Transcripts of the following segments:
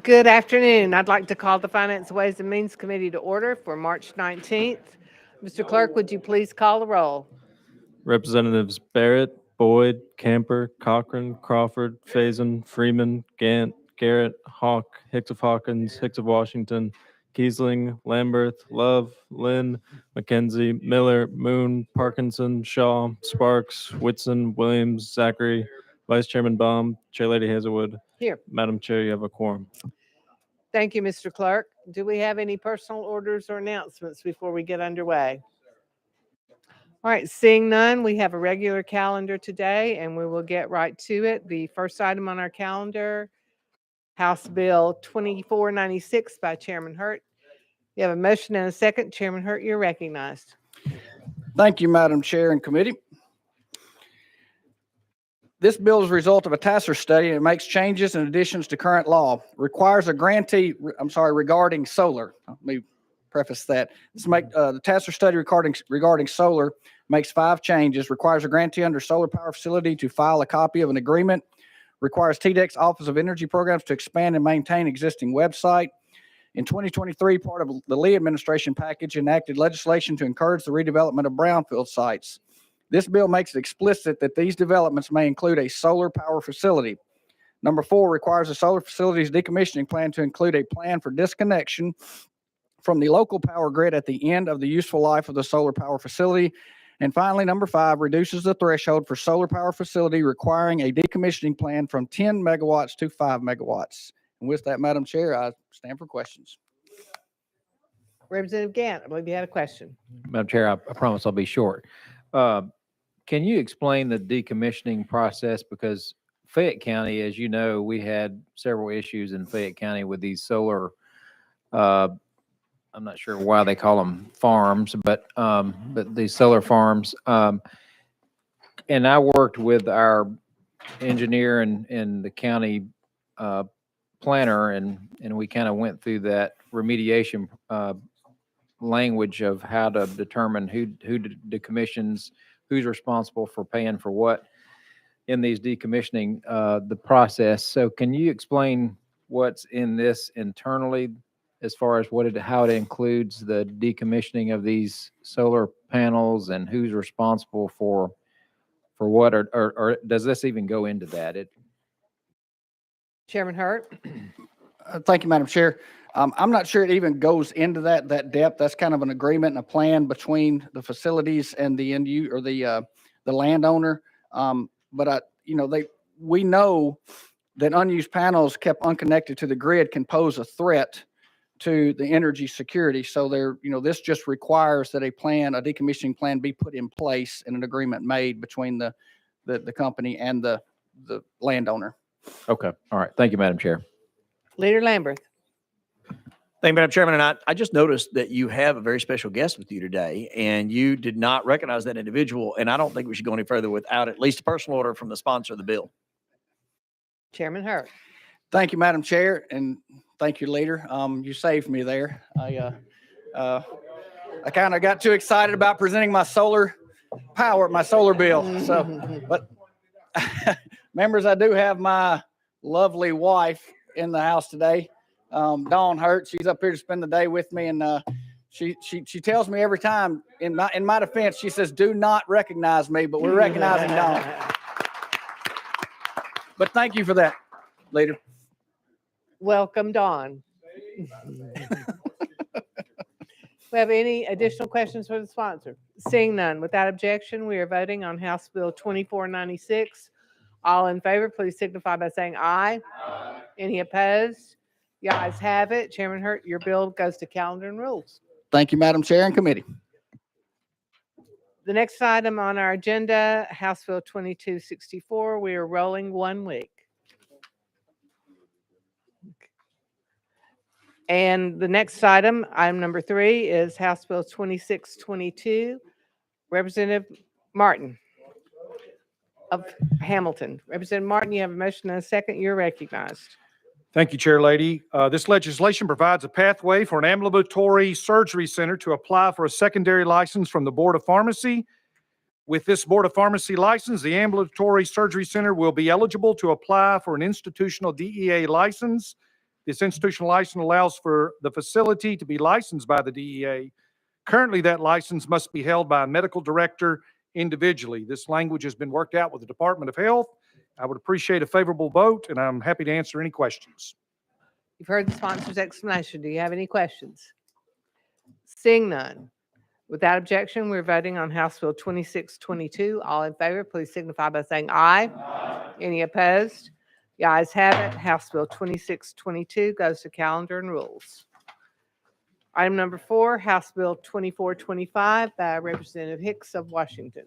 Good afternoon. I'd like to call the Finance, Ways and Means Committee to order for March 19th. Mr. Clerk, would you please call the roll? Representatives Barrett, Boyd, Camper, Cochran, Crawford, Faison, Freeman, Gant, Garrett, Hawk, Hicks of Hawkins, Hicks of Washington, Kiesling, Lamberth, Love, Lynn, McKenzie, Miller, Moon, Parkinson, Shaw, Sparks, Whitson, Williams, Zachary, Vice Chairman Baum, Chair Lady Hazelwood. Here. Madam Chair, you have a quorum. Thank you, Mr. Clerk. Do we have any personal orders or announcements before we get underway? All right, seeing none, we have a regular calendar today, and we will get right to it. The first item on our calendar, House Bill 2496 by Chairman Hurt. You have a motion and a second. Chairman Hurt, you're recognized. Thank you, Madam Chair and Committee. This bill is a result of a TASER study and it makes changes and additions to current law. Requires a grantee, regarding solar. Let me preface that. The TASER study regarding solar makes 5 changes. Requires a grantee under solar power facility to file a copy of an agreement. Requires TDEC's Office of Energy Programs to expand and maintain existing website. In 2023, part of the Lee administration package enacted legislation to encourage the redevelopment of brownfield sites. This bill makes it explicit that these developments may include a solar power facility. Number 4 requires a solar facility's decommissioning plan to include a plan for disconnection from the local power grid at the end of the useful life of the solar power facility. And finally, number 5 reduces the threshold for solar power facility requiring a decommissioning plan from 10 megawatts to 5 megawatts. And with that, Madam Chair, I stand for questions. Representative Gant, I believe you had a question. Madam Chair, I promise I'll be short. Can you explain the decommissioning process? Because Fayette County, as you know, we had several issues in Fayette County with these solar, I'm not sure why they call them farms, but these solar farms. And I worked with our engineer and the county planner, and we kind of went through that remediation language of how to determine who decommissions, who's responsible for paying for what in these decommissioning the process. So can you explain what's in this internally as far as how it includes the decommissioning of these solar panels and who's responsible for what, or does this even go into that? Chairman Hurt. Thank you, Madam Chair. I'm not sure it even goes into that depth. That's kind of an agreement and a plan between the facilities and the the landowner. But we know that unused panels kept unconnected to the grid can pose a threat to the energy security. So this just requires that a decommissioning plan be put in place and an agreement made between the company and the landowner. Okay. All right. Thank you, Madam Chair. Leader Lamberth. Thank you, Madam Chairman. And I just noticed that you have a very special guest with you today, and you did not recognize that individual. And I don't think we should go any further without at least a personal order from the sponsor of the bill. Chairman Hurt. Thank you, Madam Chair, and thank you, Leader. You saved me there. I kind of got too excited about presenting my solar bill. So, but members, I do have my lovely wife in the house today. Dawn Hurt. She's up here to spend the day with me, and she tells me every time, in my defense, she says, "Do not recognize me," but we're recognizing Dawn. But thank you for that, Leader. Welcome, Dawn. We have any additional questions for the sponsor? Seeing none, without objection, we are voting on House Bill 2496. All in favor, please signify by saying aye. Aye. Any opposed? The ayes have it. Chairman Hurt, your bill goes to calendar and rules. Thank you, Madam Chair and Committee. The next item on our agenda, House Bill 2264. We are rolling 1 week. And the next item number 3, is House Bill 2622. Representative Martin. of Hamilton. Representative Martin, you have a motion and a second. You're recognized. Thank you, Chair Lady. This legislation provides a pathway for an ambulatory surgery center to apply for a secondary license from the Board of Pharmacy. With this Board of Pharmacy license, the ambulatory surgery center will be eligible to apply for an institutional DEA license. This institutional license allows for the facility to be licensed by the DEA. Currently, that license must be held by a medical director individually. This language has been worked out with the Department of Health. I would appreciate a favorable vote, and I'm happy to answer any questions. You've heard the sponsor's explanation. Do you have any questions? Seeing none. Without objection, we're voting on House Bill 2622. All in favor, please signify by saying aye. Any opposed? The ayes have it. House Bill 2622 goes to calendar and rules. Item number 4, House Bill 2425 by Representative Hicks of Washington.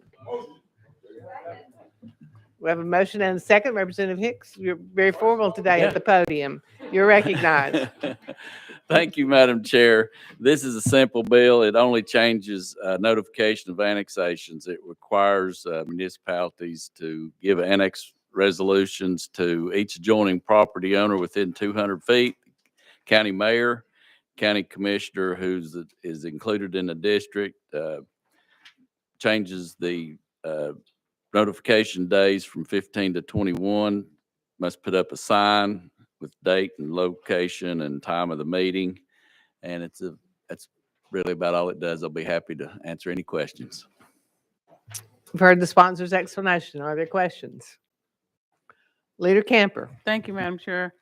We have a motion and a second. Representative Hicks, you're very formal today at the podium. You're recognized. Thank you, Madam Chair. This is a simple bill. It only changes notification of annexations. It requires municipalities to give annex resolutions to each adjoining property owner within 200 feet. County mayor, county commissioner is included in the district, changes the notification days from 15 to 21, must put up a sign with date and location and time of the meeting. And that's really about all it does. I'll be happy to answer any questions. You've heard the sponsor's explanation. Are there questions? Leader Camper. Thank you, Madam Chair.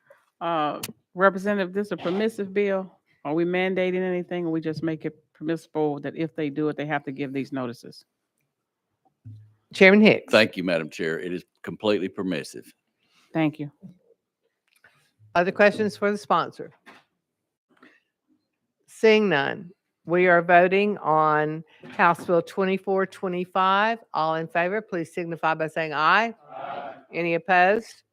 Representative, this is a permissive bill. Are we mandating anything, or we just make it permissible that if they do it, they have to give these notices? Chairman Hicks. Thank you, Madam Chair. It is completely permissive. Thank you. Other questions for the sponsor? Seeing none, we are voting on House Bill 2425. All in favor, please signify by saying aye. Any opposed?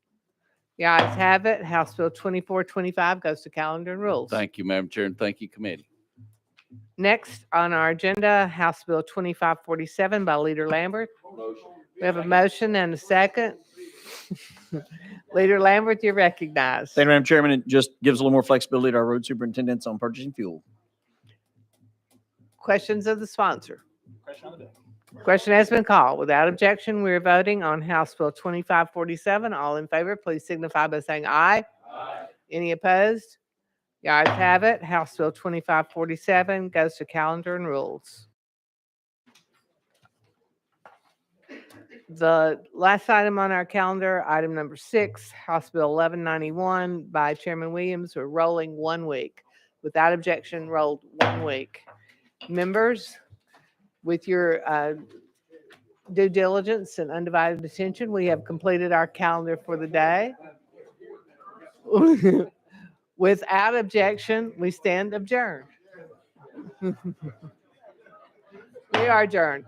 The ayes have it. House Bill 2425 goes to calendar and rules. Thank you, Madam Chair, and thank you, committee. Next on our agenda, House Bill 2547 by Leader Lambert. We have a motion and a second. Leader Lambert, you're recognized. Thank you, Madam Chairman. It just gives a little more flexibility to our road superintendents on purchasing fuel. Questions of the sponsor? Question has been called. Without objection, we're voting on House Bill 2547. All in favor, please signify by saying aye. Any opposed? The ayes have it. House Bill 2547 goes to calendar and rules. The last item on our calendar, item number 6, House Bill 1191 by Chairman Williams. We're rolling 1 week. Without objection, rolled 1 week. Members, with your due diligence and undivided attention, we have completed our calendar for the day. Without objection, we stand adjourned. We are adjourned.